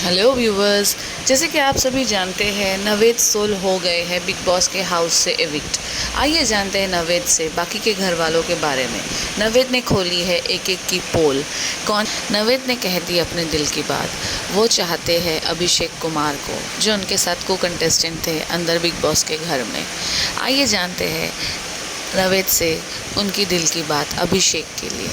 Hello viewers, जैसे कि आप सभी जानते हैं नवेदसोल हो गए हैं बिग बॉस के हाउस से एविक्ट। आइए जानते हैं नवेद से बाकी के घर वालों के बारे में। नवेद ने खोली है एक एक की पोल। नवेद ने कह दी अपने दिल की बात। वो चाहते हैं अभिषेक कुमार को, जो उनके साथ को कंटेस्टेंट थे अंदर बिग बॉस के घर में। आइए जानते हैं नवेद से उनकी दिल की बात अभिषेक के लिए।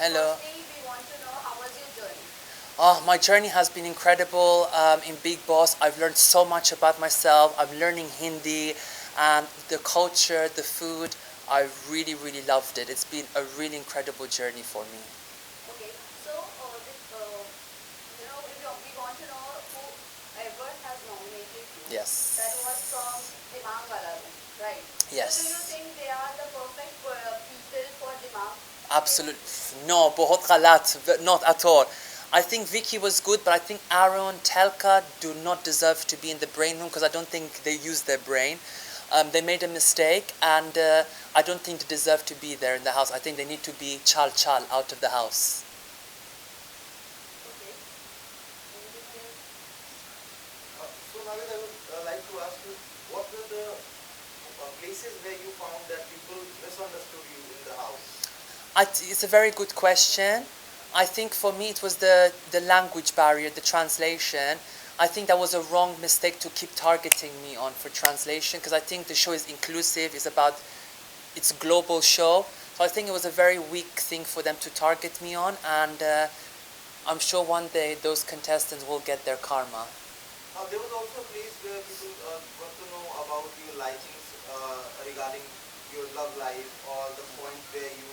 Hello. We want to know how was your journey? Oh, my journey has been incredible. In Big Boss, I've learned so much about myself. I'm learning Hindi, and the culture, the food. I really, really loved it. It's been a really incredible journey for me. Okay, so we want to know whoever has nominated you. Yes. That was from Dimang Wala, right? Yes. So do you think they are the perfect people for Dimang? Absolutely. No, बहुत गलत. Not at all. I think Vicky was good, but I think Aaron, Telka do not deserve to be in the brain room because I don't think they used their brain. They made a mistake, and I don't think they deserve to be there in the house. I think they need to be chal out of the house. Okay. So now I would like to ask you, what were the places where you found that people misunderstood you in the house? It's a very good question. I think for me it was the language barrier, the translation. I think that was a wrong mistake to keep targeting me on for translation, because I think the show is inclusive, it's a global show. So I think it was a very weak thing for them to target me on, and I'm sure one day those contestants will get their karma. There was also a place where people got to know about your likings regarding your love life, or the point where you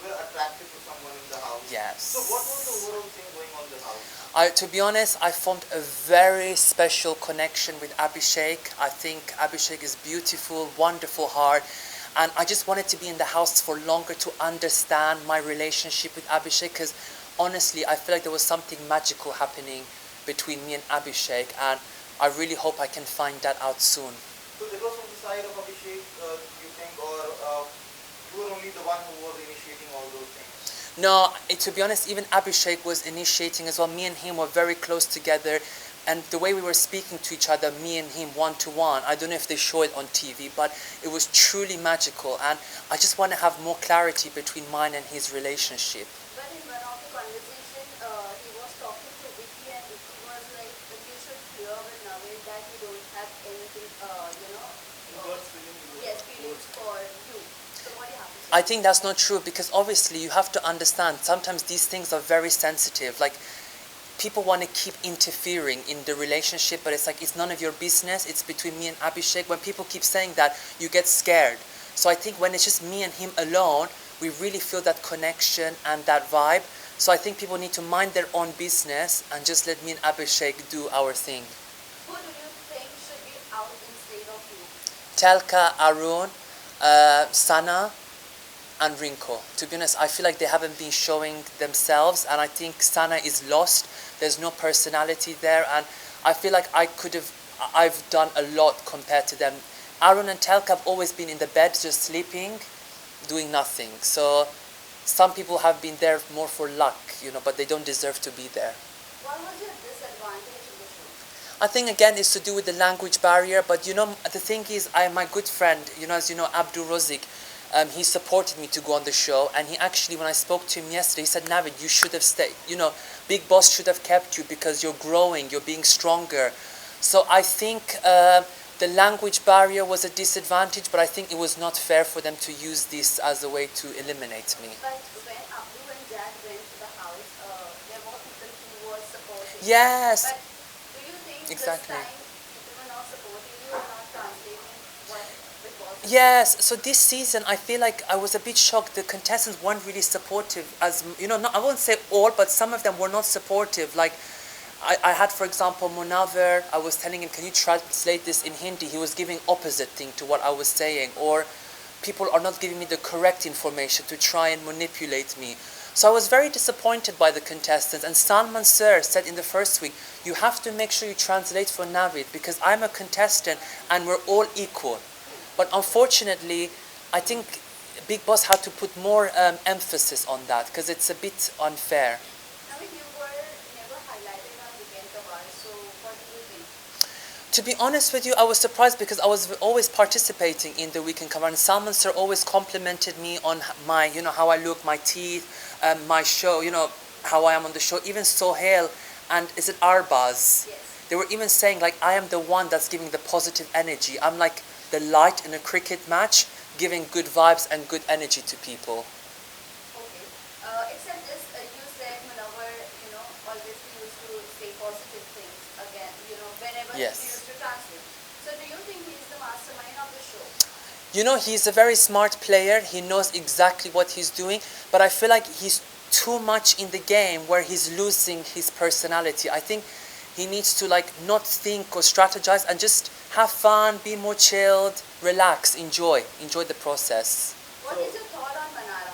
were attracted to someone in the house. Yes. So what was the overall thing going on in the house? To be honest, I formed a very special connection with Abhishek. I think Abhishek is beautiful, wonderful heart, and I just wanted to be in the house for longer to understand my relationship with Abhishek, because honestly, I feel like there was something magical happening between me and Abhishek, and I really hope I can find that out soon. So it was from the side of Abhishek, you think, or you were only the one who was initiating all those things? No, to be honest, even Abhishek was initiating as well. Me and him were very close together, and the way we were speaking to each other, me and him one-to-one, I don't know if they show it on TV, but it was truly magical, and I just want to have more clarity between mine and his relationship. But in one of the conversations, he was talking to Vicky, and Vicky was like, you should clear with Naved that you don't have anything, feelings for you. So what do you have to say? I think that's not true, because obviously you have to understand, sometimes these things are very sensitive. Like, people want to keep interfering in the relationship, but it's like, it's none of your business. It's between me and Abhishek. When people keep saying that, you get scared. So I think when it's just me and him alone, we really feel that connection and that vibe. So I think people need to mind their own business and just let me and Abhishek do our thing. Who do you think should be out instead of you? Telka, Arun, Sana, and Rinko. To be honest, I feel like they haven't been showing themselves, and I think Sana is lost. There's no personality there, and I feel like I've done a lot compared to them. Arun and Telka have always been in the bed, just sleeping, doing nothing. So some people have been there more for luck, but they don't deserve to be there. What was your disadvantage in the show? I think again it's to do with the language barrier, but the thing is, my good friend, as you know, Abdul Razik, he supported me to go on the show, and he actually, when I spoke to him yesterday, he said, Navid, you should have stayed, Big Boss should have kept you because you're growing, you're being stronger. So I think the language barrier was a disadvantage, but I think it was not fair for them to use this as a way to eliminate me. But when Abdul and Jack went to the house, there were people who were supporting. Yes. But do you think Exactly. this time people were not supporting you or not translating what Big Boss is Yes, so this season I feel like I was a bit shocked. The contestants weren't really supportive, as you know. Not, I won't say all, but some of them were not supportive. Like I had, for example, Munawar. I was telling him, "Can you translate this in Hindi?" He was giving opposite thing to what I was saying, or people are not giving me the correct information to try and manipulate me. So I was very disappointed by the contestants. And Salman Sir said in the first week, "You have to make sure you translate for Navid because I'm a contestant and we're all equal." But unfortunately, I think Big Boss had to put more emphasis on that because it's a bit unfair. I mean, you were never highlighted on Weekend Kabar, so what do you think? To be honest with you, I was surprised because I was always participating in the weekend cover, and Salman Sir always complimented me on my, you know, how I look, my teeth, my show, you know, how I am on the show. Even Sohail and is it Arbaz? Yes. They were even saying like I am the one that's giving the positive energy. I'm like the light in a cricket match, giving good vibes and good energy to people. Okay. Except this, you said Munawar, you know, always used to say positive things again, you know, whenever Yes. he used to translate. So do you think he's the mastermind of the show? You know, he's a very smart player. He knows exactly what he's doing, but I feel like he's too much in the game where he's losing his personality. I think he needs to like not think or strategize and just have fun, be more chilled, relax, enjoy the process. What is your thought on Manara?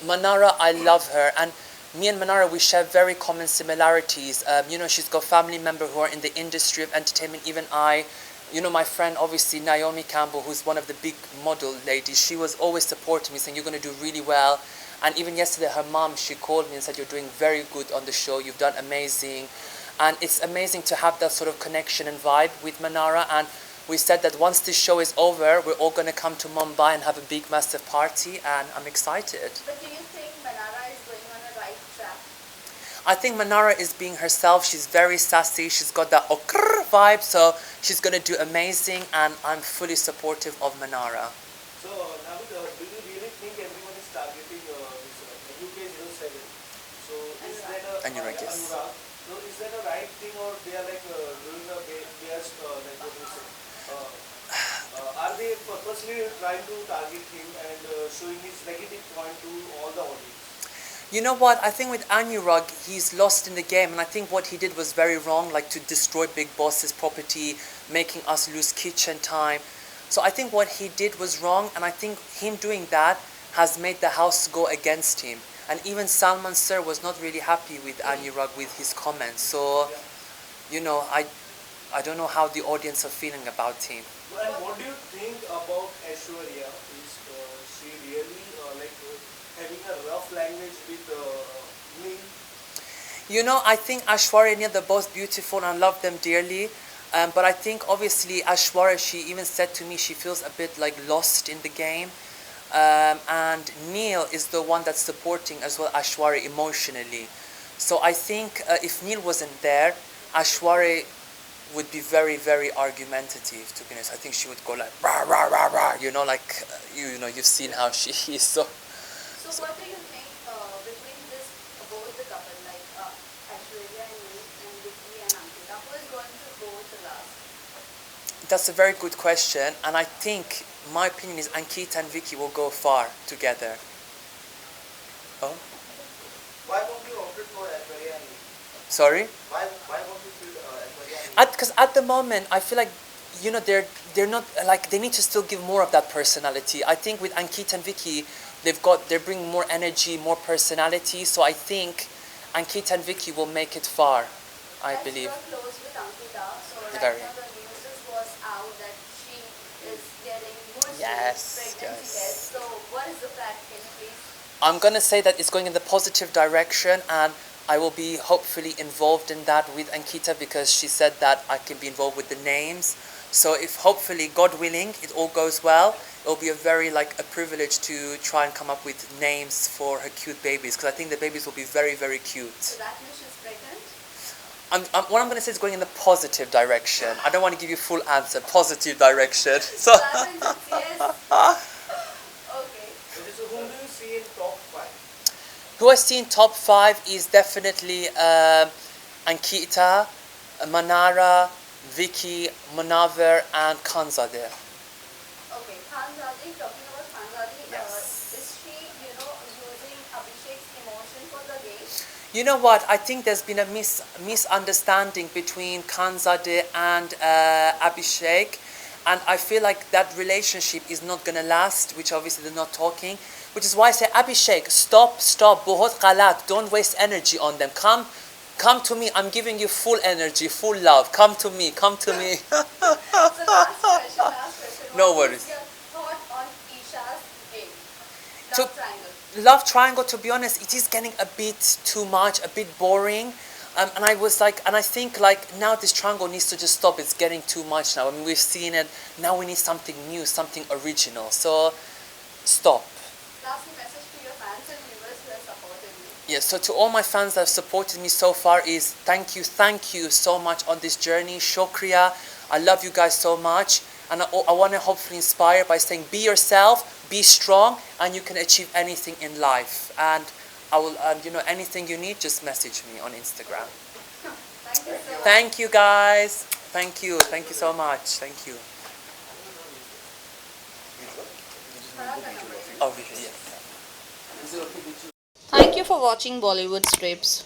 Manara, I love her, and me and Manara, we share very common similarities. You know, she's got family members who are in the industry of entertainment. Even I, you know, my friend, obviously Naomi Campbell, who's one of the big model ladies, she was always supporting me, saying you're going to do really well. And even yesterday, her mom, she called me and said, "You're doing very good on the show. You've done amazing." And it's amazing to have that sort of connection and vibe with Manara. And we said that once this show is over, we're all going to come to Mumbai and have a big, massive party. And I'm excited. But do you think Manara is going on a right track? I think Manara is being herself. She's very sassy. She's got that okr vibe. So she's going to do amazing. And I'm fully supportive of Manara. So, Navid, do you really think everyone is targeting this UK07? So, is that a Anurag, yes. Anurag? So, is that a right thing, or they are like doing a biased, like what do you say? Are they purposely trying to target him and showing his negative point to all the audience? You know what? I think with Anurag, he's lost in the game. And I think what he did was very wrong, like to destroy Big Boss's property, making us lose kitchen time. So I think what he did was wrong. And I think him doing that has made the house go against him. And even Salman Sir was not really happy with Anurag with his comments. So, you know, I don't know how the audience are feeling about him. And what do you think about Aishwarya? Is she really having a rough language with Neil? You know, I think Aishwarya and Neil, they're both beautiful and I love them dearly. But I think obviously Aishwarya, she even said to me she feels a bit like lost in the game. And Neil is the one that's supporting as well Aishwarya emotionally. So I think if Neil wasn't there, Aishwarya would be very, very argumentative, to be honest. I think she would go like, rah, rah, rah, rah, you know, like, you know, you've seen how she is. So So what do you think between this, both the couple, like Aishwarya and Neil and Vicky and Ankita, who is going to go to last? that's a very good question. And I think, my opinion is Ankita and Vicky will go far together. Oh, Why won't you opt for Aishwarya and Neil? sorry? Why won't you choose Aishwarya and Neil? Because at the moment, I feel like, you know, they're not, like, they need to still give more of that personality. I think with Ankita and Vicky, they're bringing more energy, more personality. So I think Ankita and Vicky will make it far, I As believe. you are close with Ankita, so right Very. now the news was out that she is getting mood Yes, pregnancy yes. test. So what is the fact? Can you please? I'm going to say that it's going in the positive direction, and I will be hopefully involved in that with Ankita because she said that I can be involved with the names. So if hopefully, God willing, it all goes well, it will be a very like a privilege to try and come up with names for her cute babies because I think the babies will be very, very cute. So that means she's pregnant? What I'm going to say is going in the positive direction. I don't want to give you full answer. Positive direction. So That means it's yes. Okay. Okay, so whom do you see in top 5? who I see in top 5 is definitely Ankita, Manara, Vicky, Munawar, and Khanzadeh. Okay, Khanzadi, talking about Khanzadi, Yes. is she, using Abhishek's emotion for the game? You know what? I think there's been a misunderstanding between Khanzadeh and Abhishek, and I feel like that relationship is not gonna last. Which obviously they're not talking. Which is why I say, Abhishek, stop, bahut galat. Don't waste energy on them. Come to me. I'm giving you full energy, full love. Come to me. So last question. No What worries. is your thought on Isha's game? To- Love triangle. Love triangle, to be honest, it is getting a bit too much, a bit boring. And I think now this triangle needs to just stop. It's getting too much now. I mean, we've seen it. Now we need something new, something original. So, stop. Last message to your fans and viewers who have supported you. Yeah, so to all my fans that have supported me so far is thank you so much on this journey. Shukriya. I love you guys so much. And I want to hopefully inspire by saying, be yourself, be strong, and you can achieve anything in life. And I will, anything you need, just message me on Instagram. Thank you so much. Thank you, guys. Thank you so much. Thank you. Oh, yes. Thank you for watching Bollywood Strips.